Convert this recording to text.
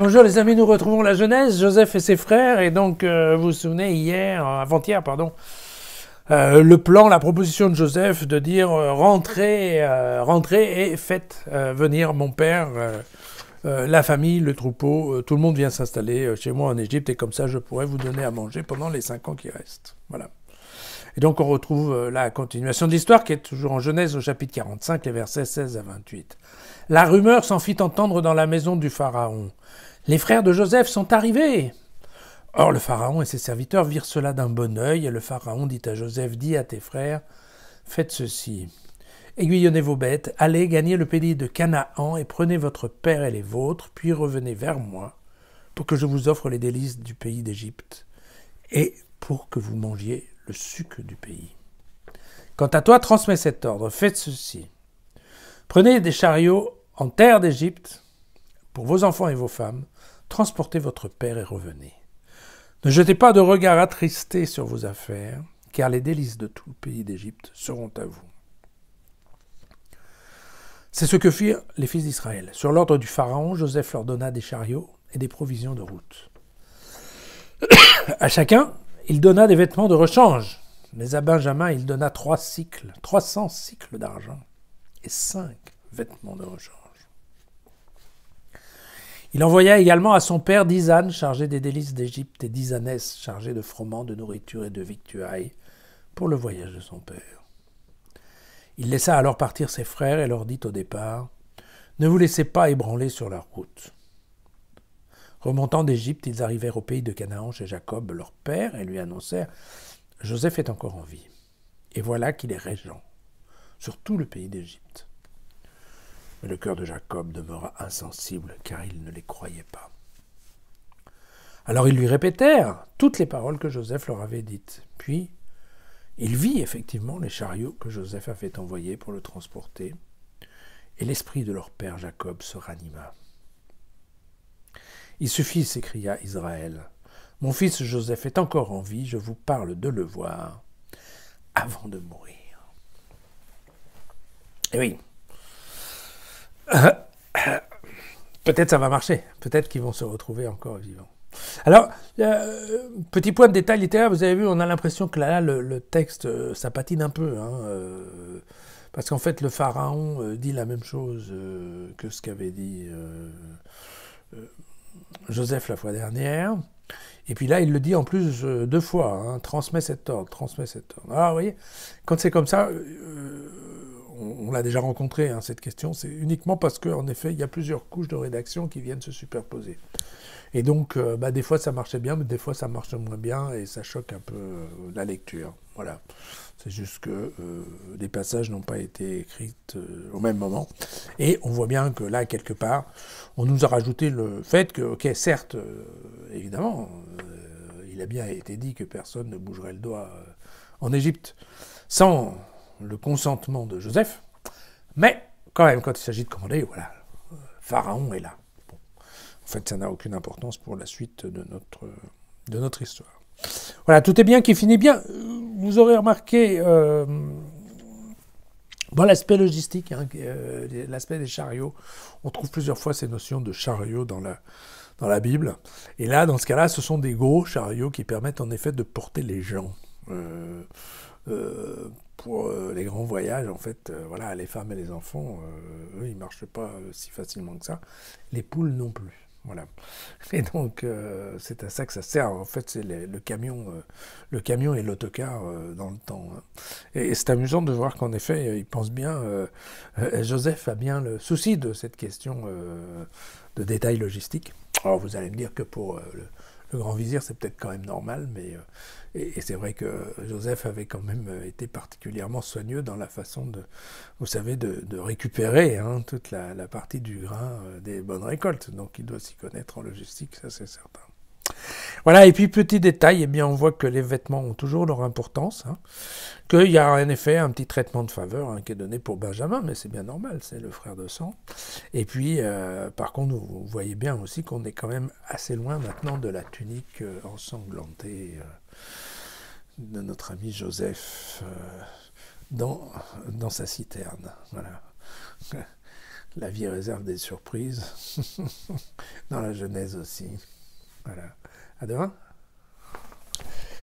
Bonjour les amis, nous retrouvons la Genèse, Joseph et ses frères, et donc vous vous souvenez avant-hier, le plan, la proposition de Joseph de dire rentrez et faites venir mon père, la famille, le troupeau, tout le monde vient s'installer chez moi en Égypte, et comme ça je pourrai vous donner à manger pendant les 5 ans qui restent. Voilà. Et donc on retrouve la continuation de l'histoire qui est toujours en Genèse au chapitre 45, les versets 16 à 28. La rumeur s'en fit entendre dans la maison du Pharaon. Les frères de Joseph sont arrivés. Or le Pharaon et ses serviteurs virent cela d'un bon œil, et le Pharaon dit à Joseph, dis à tes frères, faites ceci. Aiguillonnez vos bêtes, allez gagner le pays de Canaan, et prenez votre père et les vôtres, puis revenez vers moi, pour que je vous offre les délices du pays d'Égypte, et pour que vous mangiez le suc du pays. Quant à toi, transmets cet ordre, faites ceci. Prenez des chariots en terre d'Égypte, pour vos enfants et vos femmes, transportez votre père et revenez. Ne jetez pas de regard attristé sur vos affaires, car les délices de tout le pays d'Égypte seront à vous. C'est ce que firent les fils d'Israël. Sur l'ordre du Pharaon, Joseph leur donna des chariots et des provisions de route. À chacun, il donna des vêtements de rechange, mais à Benjamin, il donna 300 cycles d'argent et 5 vêtements de rechange. Il envoya également à son père 10 ânes chargés des délices d'Égypte et 10 ânesses chargées de froment, de nourriture et de victuailles pour le voyage de son père. Il laissa alors partir ses frères et leur dit au départ « Ne vous laissez pas ébranler sur la route. » Remontant d'Égypte, ils arrivèrent au pays de Canaan chez Jacob, leur père, et lui annoncèrent « Joseph est encore en vie, et voilà qu'il est régent sur tout le pays d'Égypte. » Mais le cœur de Jacob demeura insensible, car il ne les croyait pas. Alors ils lui répétèrent toutes les paroles que Joseph leur avait dites. Puis, il vit effectivement les chariots que Joseph avait envoyés pour le transporter, et l'esprit de leur père Jacob se ranima. « Il suffit, s'écria Israël. Mon fils Joseph est encore en vie, je vous parle de le voir avant de mourir. » Et oui, peut-être ça va marcher, peut-être qu'ils vont se retrouver encore vivants. Alors, petit point de détail littéraire, vous avez vu, on a l'impression que là, le texte, ça patine un peu, parce qu'en fait, le Pharaon dit la même chose que ce qu'avait dit Joseph la fois dernière, et puis là, il le dit en plus 2 fois, transmets cet ordre, transmets cet ordre. Alors, vous voyez, quand c'est comme ça, on l'a déjà rencontré, cette question, c'est uniquement parce qu'en effet, il y a plusieurs couches de rédaction qui viennent se superposer. Et donc, des fois, ça marchait bien, mais des fois, ça marche moins bien, et ça choque un peu la lecture. Voilà. C'est juste que les passages n'ont pas été écrits au même moment. Et on voit bien que là, quelque part, on nous a rajouté le fait que, ok, certes, évidemment, il a bien été dit que personne ne bougerait le doigt en Égypte sans le consentement de Joseph, mais quand même, quand il s'agit de commander, voilà, Pharaon est là. Bon. En fait, ça n'a aucune importance pour la suite de notre histoire. Voilà, tout est bien qui finit bien. Vous aurez remarqué l'aspect logistique, l'aspect des chariots. On trouve plusieurs fois ces notions de chariots dans la Bible. Et là, dans ce cas-là, ce sont des gros chariots qui permettent en effet de porter les gens. Pour les grands voyages, en fait, voilà, les femmes et les enfants, eux, ils ne marchent pas si facilement que ça. Les poules non plus. Voilà. Et donc, c'est à ça que ça sert. En fait, c'est le camion et l'autocar dans le temps. Et c'est amusant de voir qu'en effet, ils pensent bien. Joseph a bien le souci de cette question de détails logistiques. Alors, vous allez me dire que pour le grand vizir, c'est peut-être quand même normal, mais et c'est vrai que Joseph avait quand même été particulièrement soigneux dans la façon vous savez, de récupérer toute la partie du grain des bonnes récoltes. Donc il doit s'y connaître en logistique, ça c'est certain. Voilà, et puis petit détail, on voit que les vêtements ont toujours leur importance, qu'il y a en effet un petit traitement de faveur qui est donné pour Benjamin, mais c'est bien normal, c'est le frère de sang. Et puis, par contre, vous voyez bien aussi qu'on est quand même assez loin maintenant de la tunique ensanglantée de notre ami Joseph dans sa citerne. Voilà. la vie réserve des surprises, dans la Genèse aussi. Voilà. À demain.